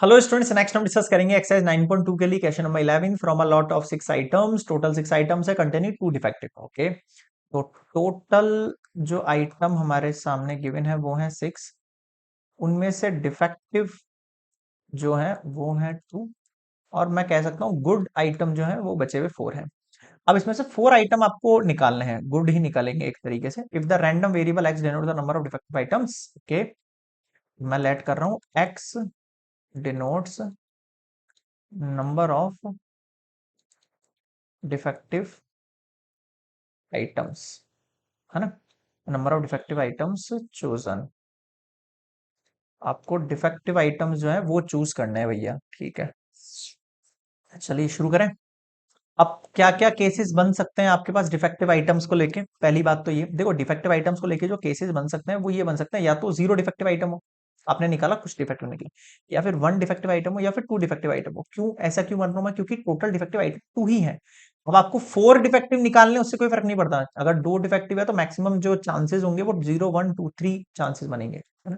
Hello students, next हम discuss करेंगे exercise 9.2 के लिए question number 11 from a lot of 6 items. Total 6 items है, कंटेनिंग 2 डिफेक्टिव। ओके, तो टोटल जो आइटम हमारे सामने गिवन है वो है 6। उनमें से डिफेक्टिव जो है वो है 2, और मैं कह सकता हूँ गुड आइटम जो है वो बचे हुए 4 है। अब इसमें से 4 आइटम आपको निकालने हैं, गुड ही निकालेंगे एक तरीके से। If the random variable x denote the number of defective items. Okay, मैं लेट कर रहा हूँ x denotes number of defective items, है ना। Number of defective items chosen, आपको डिफेक्टिव आइटम्स जो है वो चूज करने हैं भैया। ठीक है, चलिए शुरू करें। अब क्या क्या केसेस बन सकते हैं आपके पास डिफेक्टिव आइटम्स को लेके? पहली बात तो ये देखो, डिफेक्टिव आइटम्स को लेके जो केसेस बन सकते हैं वो ये बन सकते हैं, या तो जीरो डिफेक्टिव आइटम हो, आपने निकाला कुछ डिफेक्टिव निकले, या फिर 1 डिफेक्टिव आइटम हो, या फिर 2 डिफेक्टिव आइटम हो। क्यों ऐसा क्यों बन रहा हूं मैं? क्योंकि टोटल डिफेक्टिव आइटम 2 ही है। अब आपको 4 डिफेक्टिव निकालने, उससे कोई फर्क नहीं पड़ता। अगर 2 डिफेक्टिव है तो मैक्सिमम जो चांसेस होंगे वो 0 1 2 3 चांसेस बनेंगे, है ना।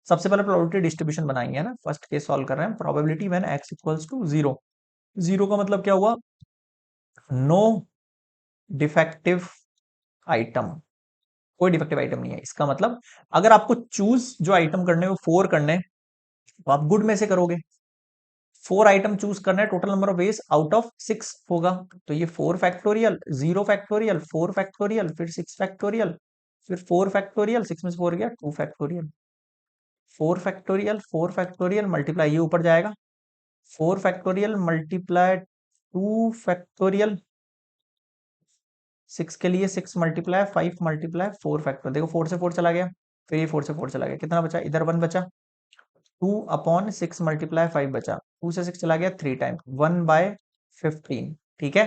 सबसे पहले प्रोबेबिलिटी डिस्ट्रीब्यूशन बनाएंगे, है ना। फर्स्ट केस सॉल्व कर रहे हैं, probability when X equals to 0। Zero का मतलब क्या हुआ? नो डिफेक्टिव आइटम, कोई डिफेक्टिव आइटम नहीं है। इसका मतलब अगर आपको चूज जो आइटम करने वो 4 करने, तो आप गुड में से करोगे। 4 आइटम चूज करना है, total number of ways out of 6 होगा। तो ये 4 फैक्टोरियल, 0 फैक्टोरियल, 4 फैक्टोरियल, फिर 6 फैक्टोरियल, फिर 4 फैक्टोरियल, 6 में से 4 गया 2 फैक्टोरियल, 4 फैक्टोरियल, 4 फैक्टोरियल मल्टीप्लाई, ये ऊपर जाएगा 4 फैक्टोरियल मल्टीप्लाई 2 फैक्टोरियल, 6 के लिए 6 मल्टीप्लाई 5 मल्टीप्लाई 4 फैक्टर। देखो 4 से 4 चला गया, फिर ये 4 से 4 चला गया, कितना बचा? इधर 1 बचा, 2 अपॉन 6 मल्टीप्लाई 5 बचा, 2 से 6 चला गया 3 टाइम, 1/15। ठीक है,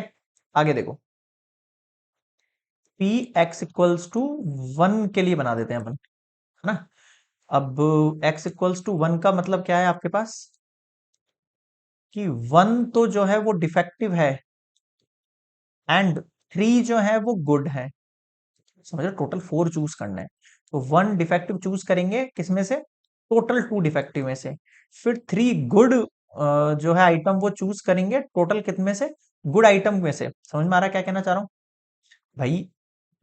आगे देखो, पी एक्स इक्वल्स टू 1 के लिए बना देते हैं अपन, है ना। अब एक्स इक्वल्स टू 1 का मतलब क्या है आपके पास? कि 1 तो जो है वो डिफेक्टिव है एंड 3 जो है वो गुड है। समझ रहे? टोटल 4 चूज करना है, तो 1 डिफेक्टिव चूज करेंगे किसमें से? टोटल 2 डिफेक्टिव में से। फिर 3 गुड जो है आइटम वो चूज करेंगे, टोटल कितने में से? गुड आइटम में से। समझ में आ रहा है क्या कहना चाह रहा हूँ भाई?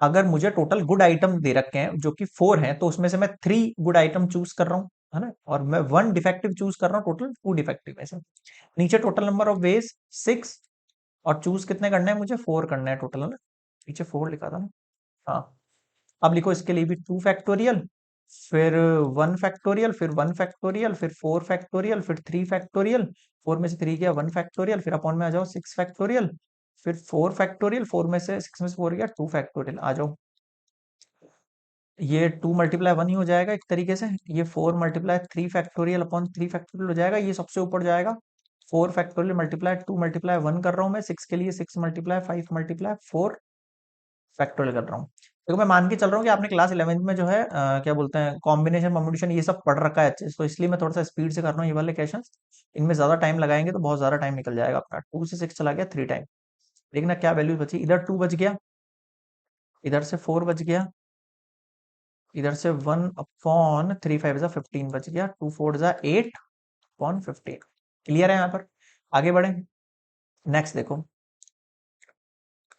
अगर मुझे टोटल गुड आइटम दे रखे हैं जो कि 4 हैं, तो उसमें से मैं 3 गुड आइटम चूज कर रहा हूँ, है ना, और मैं 1 डिफेक्टिव चूज कर रहा हूँ, टोटल 2 डिफेक्टिव में से। नीचे टोटल नंबर ऑफ वेज 6, और चूज कितने करने हैं मुझे? 4 करना है टोटल, है ना। पीछे 4 लिखा था ना, हाँ। अब लिखो इसके लिए भी 2 फैक्टोरियल, फिर 1 फैक्टोरियल, फिर 1 फैक्टोरियल, फिर 4 फैक्टोरियल, फिर 3 फैक्टोरियल, 4 में से 3 गया 1 फैक्टोरियल, फिर अपॉन में आ जाओ 6 फैक्टोरियल, फिर 4 फैक्टोरियल, 4 में से 6 में से 4 गया 2 फैक्टोरियल। आ जाओ, ये 2 मल्टीप्लाई 1 ही हो जाएगा एक तरीके से, ये 4 मल्टीप्लाई 3 फैक्टोरियल अपॉन 3 फैक्टोरियल हो जाएगा, ये सबसे ऊपर जाएगा 4 फैक्टोरियल मल्टीप्लाई 2 मल्टीप्लाई 1 कर रहा हूँ मैं, 6 के लिए 6 मल्टीप्लाई 5 मल्टीप्लाई 4 फैक्टोरियल कर रहा हूँ। देखो मैं मान के चल रहा हूँ कि आपने क्लास 11th में जो है क्या बोलते हैं, कॉम्बिनेशन कॉम्बिनेशन ये सब पढ़ रखा है अच्छे से, तो इसलिए मैं थोड़ा सा स्पीड से कर रहा हूँ ये वाले क्वेश्चन। इनमें ज्यादा टाइम लगाएंगे तो बहुत ज्यादा टाइम निकल जाएगा अपना। 2 से 6 चला गया 3 टाइम, देखना क्या वैल्यू बची। इधर 2 बच गया, इधर से 4 बच गया, इधर से 1 अपॉन 3 5 जा 15 बच गया, 2 4 जा 8 अपॉन 15। क्लियर है यहाँ पर? आगे बढ़े, नेक्स्ट देखो,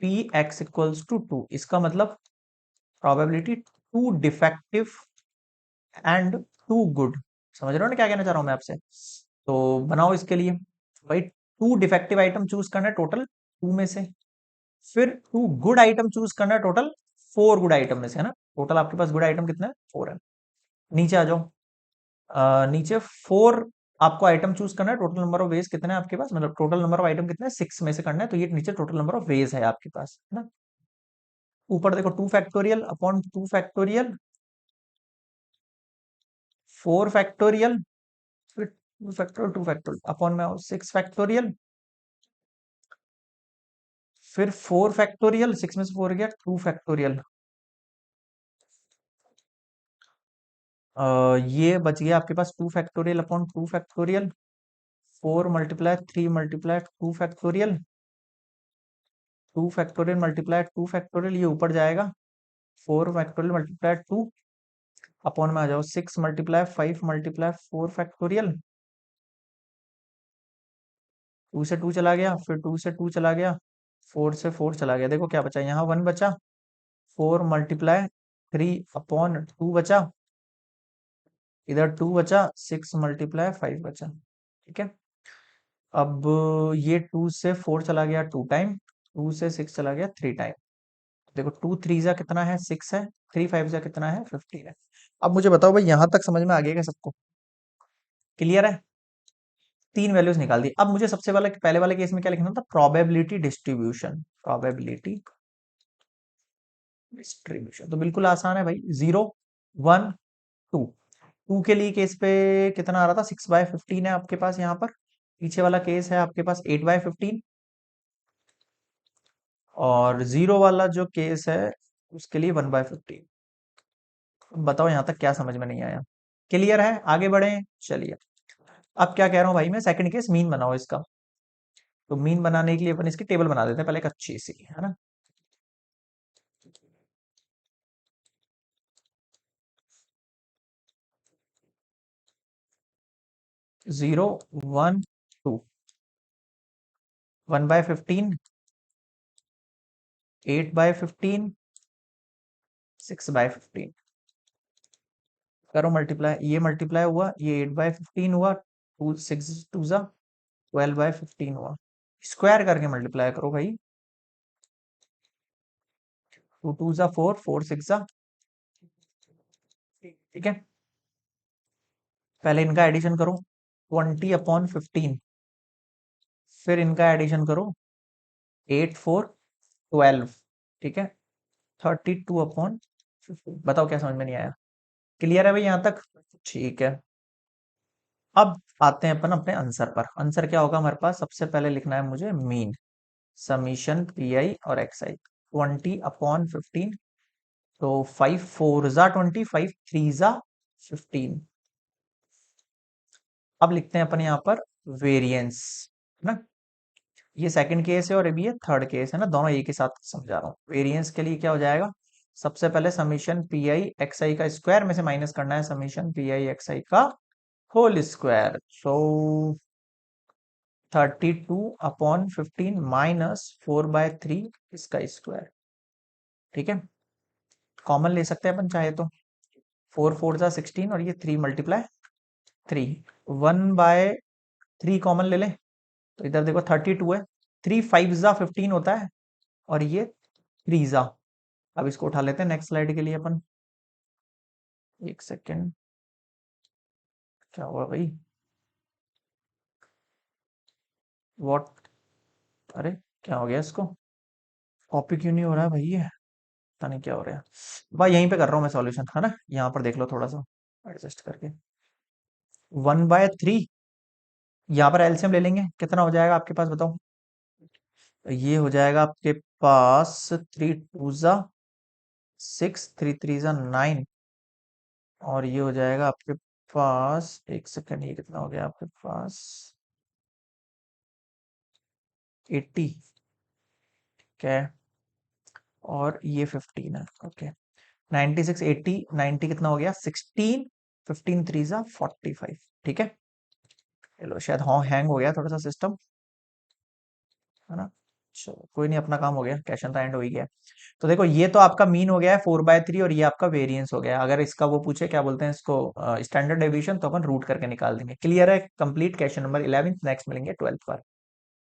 पी एक्स इक्वल्स टू 2, इसका मतलब प्रोबेबिलिटी 2 डिफेक्टिव एंड 2 गुड। समझ रहे हो ना क्या कहना चाह रहा हूं मैं आपसे? तो बनाओ इसके लिए भाई, 2 डिफेक्टिव आइटम चूज करना है टोटल 2 में से, फिर 2 गुड आइटम चूज करना है टोटल 4 गुड आइटम में से, है ना। टोटल आपके पास गुड आइटम कितने हैं? 4 है। नीचे आ जाओ, नीचे 4 आपको आइटम चूज करना है, टोटल नंबर ऑफ वेज कितने हैं आपके पास, मतलब टोटल नंबर ऑफ आइटम कितने हैं? 6 में से करना है, तो ये नीचे टोटल नंबर ऑफ वेज है आपके पास, है ना। ऊपर देखो 2 फैक्टोरियल अपॉन 2 फैक्टोरियल, 4 फैक्टोरियल, फिर 2 फैक्टोरियल 2 फैक्टोरियल अपॉन में आओ 6 फैक्टोरियल, फिर 4 फैक्टोरियल, 6 में से 4 गया 2 फैक्टोरियल। ये बच गया आपके पास 2 factorial upon 2 factorial, 4 multiply 3 multiply 2 factorial, 2 factorial multiply 2 factorial, ये ऊपर जाएगा 4 फैक्टोरियल मल्टीप्लाई 2 अपॉन में आ जाओ 6 मल्टीप्लाई 5 मल्टीप्लाई 4 फैक्टोरियल, टू से टू चला गया, फिर टू से टू चला गया, फोर से फोर चला गया। देखो क्या बचा, यहाँ वन बचा, four multiply three upon two बचा, इधर टू बचा, सिक्स मल्टीप्लाई फाइव बचा। ठीक है, अब ये टू से फोर चला गया टू टाइम, टू से सिक्स चला गया थ्री टाइम। देखो टू थ्री जा कितना है, सिक्स है, थ्री फाइव जा कितना है, 15 है। अब मुझे बताओ भाई, यहां तक समझ में आ गया क्या सबको? क्लियर है? तीन वैल्यूज निकाल दी। अब मुझे सबसे वाला पहले वाले केस में क्या लिखना था, प्रोबेबिलिटी डिस्ट्रीब्यूशन। प्रोबेबिलिटी डिस्ट्रीब्यूशन तो बिल्कुल आसान है भाई, जीरो वन टू। टू के लिए केस पे कितना आ रहा था, 6/15 है आपके पास यहाँ पर। पीछे वाला केस है आपके पास 8/15। और जीरो वाला जो केस है उसके लिए 1/15। बताओ यहाँ तक क्या समझ में नहीं आया? क्लियर है? आगे बढ़े, चलिए। अब क्या कह रहा हूँ भाई मैं, सेकंड केस मीन बनाओ इसका। तो मीन बनाने के लिए अपन इसकी टेबल बना देते हैं पहले, एक अच्छी सी, है ना। Zero one two, 1/15, 8/15, 6/15। करो मल्टीप्लाई, ये मल्टीप्लाई हुआ, ये 8/15 हुआ, टू सिक्स टू जा 12/15 हुआ। स्क्वायर करके मल्टीप्लाई करो भाई, टू टू जा फोर, फोर सिक्स जा। ठीक है, पहले इनका एडिशन करो, 20/15। फिर इनका एडिशन करो, 8 4 12। ठीक है, 32/15। बताओ क्या समझ में नहीं आया? क्लियर है भाई यहाँ तक? ठीक है, अब आते हैं अपन अपने आंसर पर। आंसर क्या होगा हमारे पास, सबसे पहले लिखना है मुझे मीन, समीशन पी आई और एक्स आई। 20/15, तो 5 4 जा 20, 5 3 जा 15। अब लिखते हैं अपन यहाँ पर वेरिएंस, है ना। ये सेकंड केस है और अभी ये थर्ड केस है ना, दोनों एक ही साथ समझा रहा हूँ। वेरिएंस के लिए क्या हो जाएगा, सबसे पहले समीशन पी आई एक्स आई का स्क्वायर में से माइनस करना है समीशन पी आई एक्स आई का होल स्क्वायर। सो 32/15 -4/3 इसका स्क्वायर। ठीक है, कॉमन ले सकते हैं अपन चाहे तो, 4 4 जा 16 और ये 3 × 3, 1/3 कॉमन ले लें, तो इधर देखो 32 है, 3 5 जा 15 होता है, और ये 3 जा। अब इसको उठा लेते हैं नेक्स्ट स्लाइड के लिए अपन। एक सेकेंड, क्या हुआ भाई, व्हाट, अरे क्या हो गया इसको, कॉपी क्यों नहीं हो रहा है भाई ये, पता नहीं क्या हो रहा है। भाई यहीं पे कर रहा हूँ मैं सॉल्यूशन, है ना, यहाँ पर देख लो थोड़ा सा एडजस्ट करके। 1/3, यहाँ पर एलसीएम ले लेंगे, कितना हो जाएगा आपके पास बताओ। ये हो जाएगा आपके पास 3 2 जा 6, 3 3 जा 9, और ये हो जाएगा आपके पास, एक सेकंड, ये कितना हो गया आपके पास, 80। क्या है, और ये 15 है, ओके। 96 80 90 कितना हो गया, 16, 15 3 जा 45। ठीक है, चलो शायद हाँ हैंग हो गया थोड़ा सा सिस्टम, है ना। चलो कोई नहीं, अपना काम हो गया, कैशन तो एंड हो ही गया। तो देखो ये तो आपका मीन हो गया है 4/3, और ये आपका वेरिएंस हो गया। अगर इसका वो पूछे क्या बोलते हैं इसको, स्टैंडर्ड डेविएशन, तो अपन रूट करके निकाल देंगे। क्लियर है? Complete question number 11। नेक्स्ट मिलेंगे 12 पर।